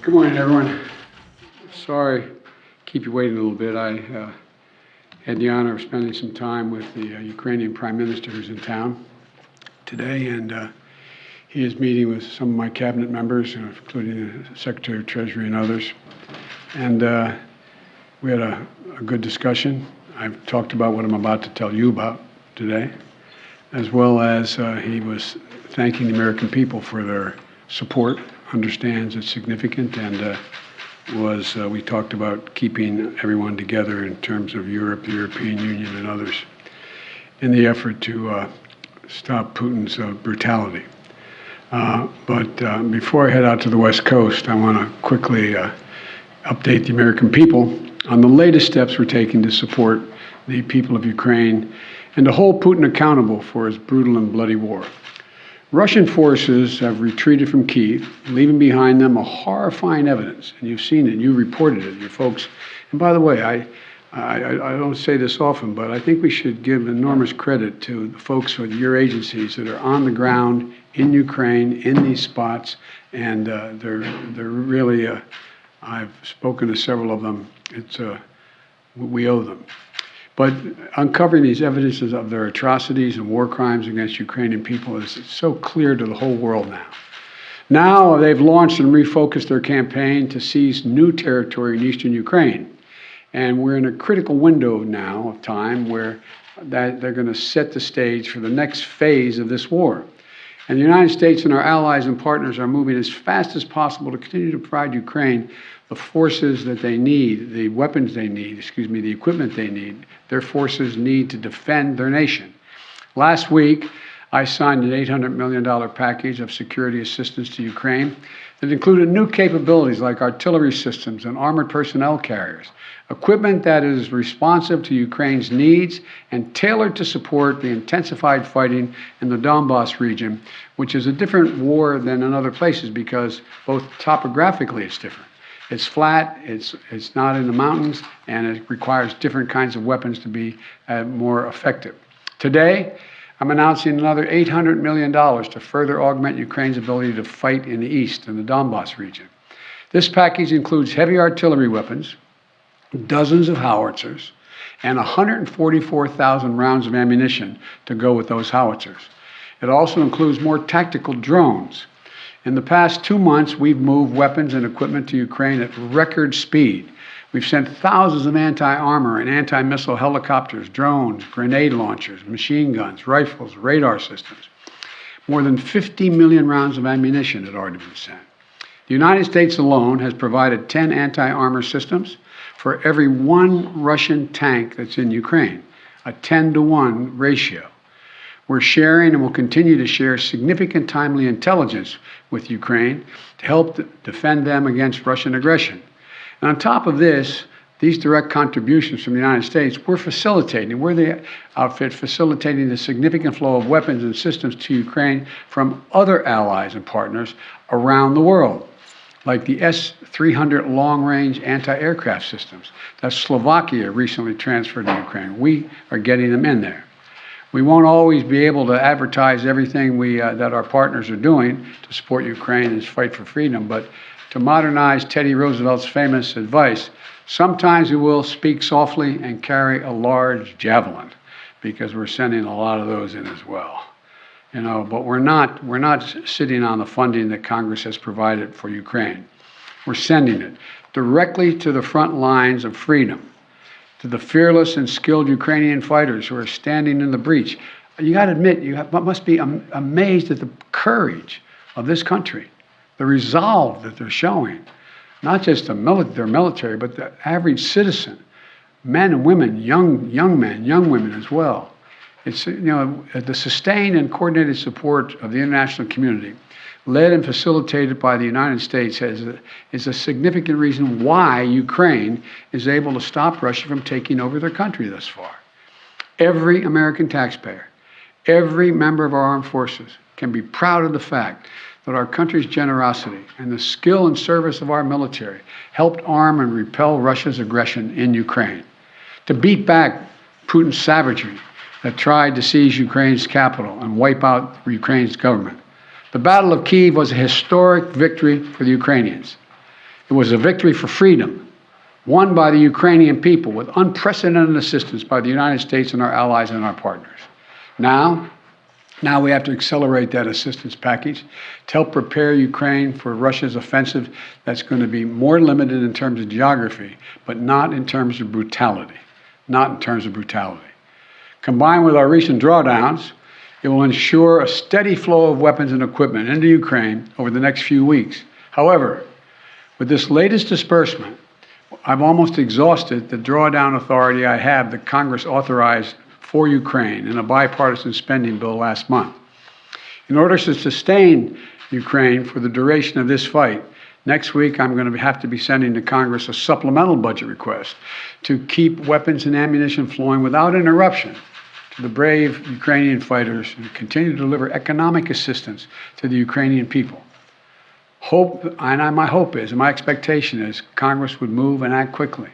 Good morning, everyone. Sorry, keep you waiting a little bit. I had the honor of spending some time with the Ukrainian Prime Minister who's in town today, and he is meeting with some of my cabinet members, including the Secretary of Treasury and others. And we had a good discussion. I've talked about what I'm about to tell you about today, as well as he was thanking the American people for their support, understands it's significant, and we talked about keeping everyone together in terms of Europe, the European Union, and others in the effort to stop Putin's brutality. But before I head out to the West Coast, I want to quickly update the American people on the latest steps we're taking to support the people of Ukraine and to hold Putin accountable for his brutal and bloody war. Russian forces have retreated from Kyiv, leaving behind them a horrifying evidence, and you've seen it, you reported it, your folks. And by the way, I don't say this often, but I think we should give enormous credit to the folks with your agencies that are on the ground in Ukraine, in these spots, and they're really, I've spoken to several of them, we owe them. But uncovering these evidences of their atrocities and war crimes against Ukrainian people is so clear to the whole world now. Now they've launched and refocused their campaign to seize new territory in eastern Ukraine. And we're in a critical window now of time where they're going to set the stage for the next phase of this war. And the United States and our allies and partners are moving as fast as possible to continue to provide Ukraine the forces that they need, the weapons they need, the equipment they need, their forces need to defend their nation. Last week, I signed an $800 million package of security assistance to Ukraine that included new capabilities like artillery systems and armored personnel carriers, equipment that is responsive to Ukraine's needs and tailored to support the intensified fighting in the Donbas region, which is a different war than in other places because both topographically it's different. It's flat, it's not in the mountains, and it requires different kinds of weapons to be more effective. Today, I'm announcing another $800 million to further augment Ukraine's ability to fight in the east, in the Donbas region. This package includes heavy artillery weapons, dozens of howitzers, and 144,000 rounds of ammunition to go with those howitzers. It also includes more tactical drones. In the past 2 months, we've moved weapons and equipment to Ukraine at record speed. We've sent thousands of anti-armor and anti-missile helicopters, drones, grenade launchers, machine guns, rifles, radar systems. More than 50 million rounds of ammunition had already been sent. The United States alone has provided 10 anti-armor systems for every 1 Russian tank that's in Ukraine, a 10-to-1 ratio. We're sharing and will continue to share significant timely intelligence with Ukraine to help defend them against Russian aggression. And on top of this, these direct contributions from the United States, we're the outfit facilitating the significant flow of weapons and systems to Ukraine from other allies and partners around the world, like the S-300 long-range anti-aircraft systems that Slovakia recently transferred to Ukraine. We are getting them in there. We won't always be able to advertise everything that our partners are doing to support Ukraine and its fight for freedom, but to modernize Teddy Roosevelt's famous advice, sometimes we will speak softly and carry a large javelin, because we're sending a lot of those in as well. But we're not sitting on the funding that Congress has provided for Ukraine. We're sending it directly to the front lines of freedom, to the fearless and skilled Ukrainian fighters who are standing in the breach. You got to admit, must be amazed at the courage of this country, the resolve that they're showing, not just their military, but the average citizen, men and women, young men, young women as well. It's, the sustained and coordinated support of the international community, led and facilitated by the United States, is a significant reason why Ukraine is able to stop Russia from taking over their country thus far. Every American taxpayer, every member of our armed forces can be proud of the fact that our country's generosity and the skill and service of our military helped arm and repel Russia's aggression in Ukraine, to beat back Putin's savagery that tried to seize Ukraine's capital and wipe out Ukraine's government. The Battle of Kyiv was a historic victory for the Ukrainians. It was a victory for freedom, won by the Ukrainian people with unprecedented assistance by the United States and our allies and our partners. Now we have to accelerate that assistance package to help prepare Ukraine for Russia's offensive that's going to be more limited in terms of geography, but not in terms of brutality. Not in terms of brutality. Combined with our recent drawdowns, it will ensure a steady flow of weapons and equipment into Ukraine over the next few weeks. However, with this latest disbursement, I've almost exhausted the drawdown authority I have that Congress authorized for Ukraine in a bipartisan spending bill last month. In order to sustain Ukraine for the duration of this fight, next week I'm going to have to be sending to Congress a supplemental budget request to keep weapons and ammunition flowing without interruption to the brave Ukrainian fighters and continue to deliver economic assistance to the Ukrainian people. My hope is, and my expectation is, Congress would move and act quickly.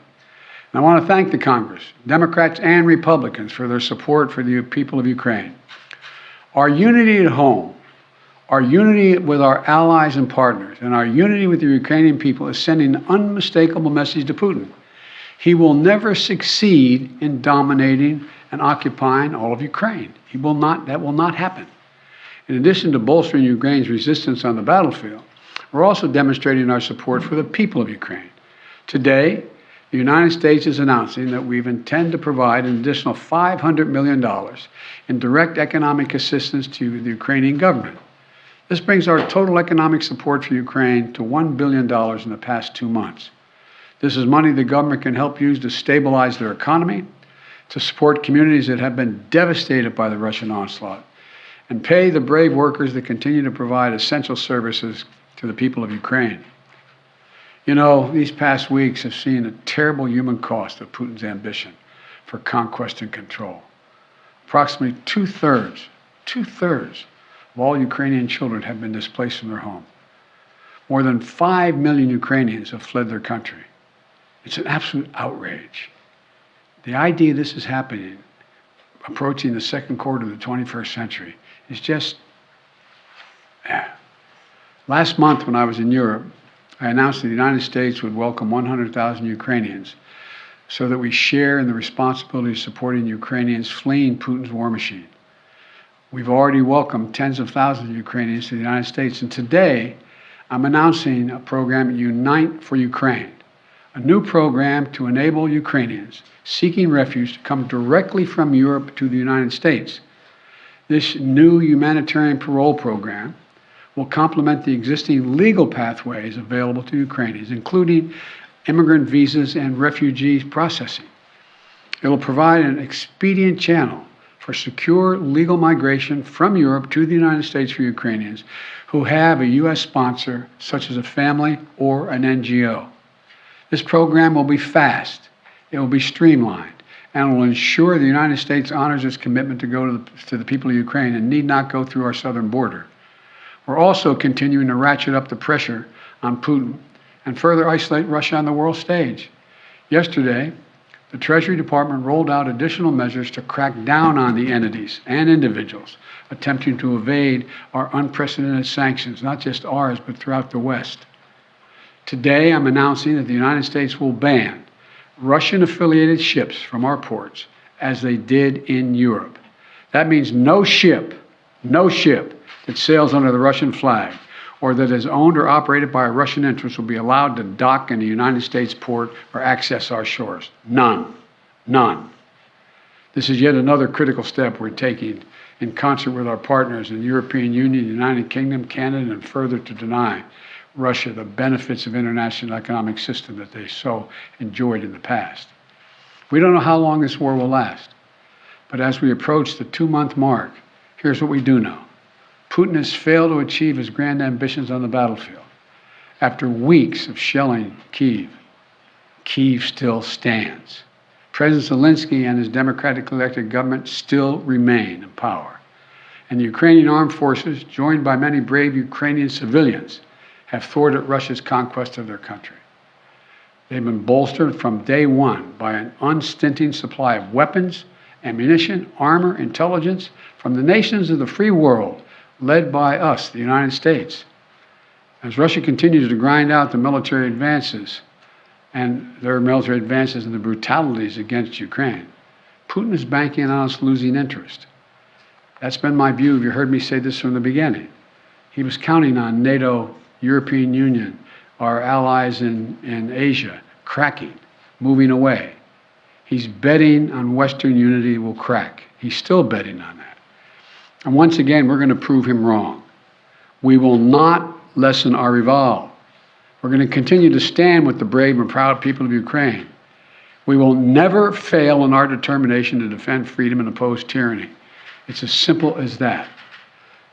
And I want to thank the Congress, Democrats and Republicans, for their support for the people of Ukraine. Our unity at home, our unity with our allies and partners, and our unity with the Ukrainian people is sending an unmistakable message to Putin. He will never succeed in dominating and occupying all of Ukraine. That will not happen. In addition to bolstering Ukraine's resistance on the battlefield, we're also demonstrating our support for the people of Ukraine. Today, the United States is announcing that we intend to provide an additional $500 million in direct economic assistance to the Ukrainian government. This brings our total economic support for Ukraine to $1 billion in the past 2 months. This is money the government can help use to stabilize their economy, to support communities that have been devastated by the Russian onslaught, and pay the brave workers that continue to provide essential services to the people of Ukraine. You know, these past weeks have seen a terrible human cost of Putin's ambition for conquest and control. Approximately two-thirds of all Ukrainian children have been displaced from their home. More than 5 million Ukrainians have fled their country. It's an absolute outrage. The idea this is happening, approaching the second quarter of the 21st century, is just, Last month when I was in Europe, I announced that the United States would welcome 100,000 Ukrainians so that we share in the responsibility of supporting Ukrainians fleeing Putin's war machine. We've already welcomed tens of thousands of Ukrainians to the United States, and today I'm announcing a program, Unite for Ukraine, a new program to enable Ukrainians seeking refuge to come directly from Europe to the United States. This new humanitarian parole program will complement the existing legal pathways available to Ukrainians, including immigrant visas and refugees processing. It will provide an expedient channel for secure legal migration from Europe to the United States for Ukrainians who have a U.S. sponsor, such as a family or an NGO. This program will be fast, it will be streamlined, and will ensure the United States honors its commitment to go to the people of Ukraine and need not go through our southern border. We're also continuing to ratchet up the pressure on Putin and further isolate Russia on the world stage. Yesterday, the Treasury Department rolled out additional measures to crack down on the entities and individuals attempting to evade our unprecedented sanctions, not just ours, but throughout the West. Today, I'm announcing that the United States will ban Russian-affiliated ships from our ports, as they did in Europe. That means no ship that sails under the Russian flag or that is owned or operated by a Russian interest will be allowed to dock in a United States port or access our shores. None. This is yet another critical step we're taking in concert with our partners in the European Union, the United Kingdom, Canada, and further to deny Russia the benefits of international economic system that they so enjoyed in the past. We don't know how long this war will last, but as we approach the 2-month mark, here's what we do know. Putin has failed to achieve his grand ambitions on the battlefield. After weeks of shelling Kyiv, Kyiv still stands. President Zelensky and his democratically elected government still remain in power. And the Ukrainian armed forces, joined by many brave Ukrainian civilians, have thwarted Russia's conquest of their country. They've been bolstered from day one by an unstinting supply of weapons, ammunition, armor, intelligence from the nations of the free world, led by us, the United States. As Russia continues to grind out the military advances and their military advances and the brutalities against Ukraine, Putin is banking on us losing interest. That's been my view. You heard me say this from the beginning. He was counting on NATO, European Union, our allies in Asia, cracking, moving away. He's betting on Western unity will crack. He's still betting on that. And once again, we're going to prove him wrong. We will not lessen our resolve. We're going to continue to stand with the brave and proud people of Ukraine. We will never fail in our determination to defend freedom and oppose tyranny. It's as simple as that.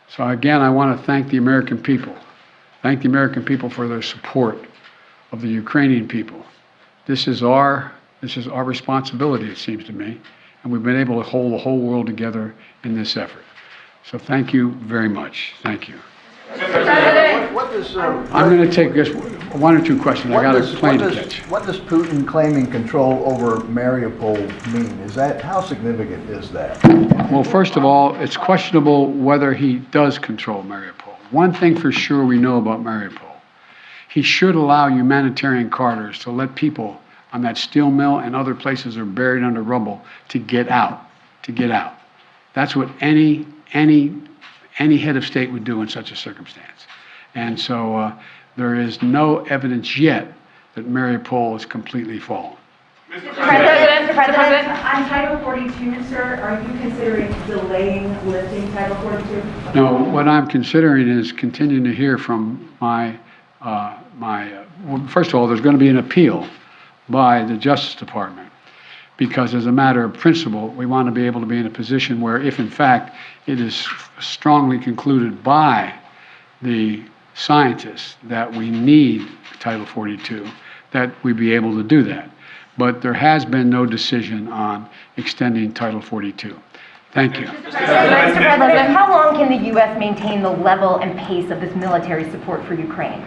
So again, I want to thank the American people. Thank the American people for their support of the Ukrainian people. This is our responsibility, it seems to me, and we've been able to hold the whole world together in this effort. So thank you very much. Thank you. I'm going to take just one or two questions. I got a plane to catch. What does Putin claiming control over Mariupol mean? How significant is that? Well, first of all, it's questionable whether he does control Mariupol. One thing for sure we know about Mariupol, he should allow humanitarian corridors to let people on that steel mill and other places that are buried under rubble to get out, That's what any head of state would do in such a circumstance. And so there is no evidence yet that Mariupol is completely fallen. Mr. President, on Title 42, sir, are you considering delaying lifting Title 42? No, what I'm considering is continuing to hear from well, first of all, there's going to be an appeal by the Justice Department, because as a matter of principle, we want to be able to be in a position where if in fact it is strongly concluded by the scientists that we need Title 42, that we be able to do that. But there has been no decision on extending Title 42. Thank you. Mr. President, how long can the U.S. maintain the level and pace of this military support for Ukraine?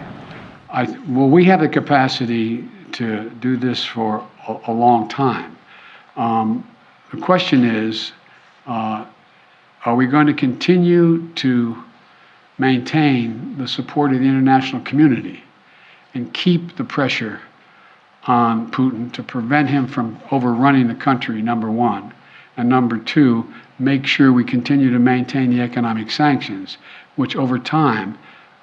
Well, we have the capacity to do this for a long time. The question is, are we going to continue to maintain the support of the international community and keep the pressure on Putin to prevent him from overrunning the country, number one, and number two, make sure we continue to maintain the economic sanctions, which over time,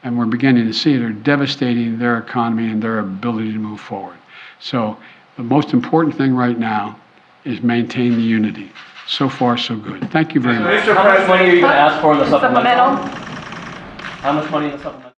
and we're beginning to see it, are devastating their economy and their ability to move forward. So the most important thing right now is maintain the unity. So far, so good. Thank you very much. How much money are you going to ask for in the supplemental? Supplemental? How much money in the supplemental?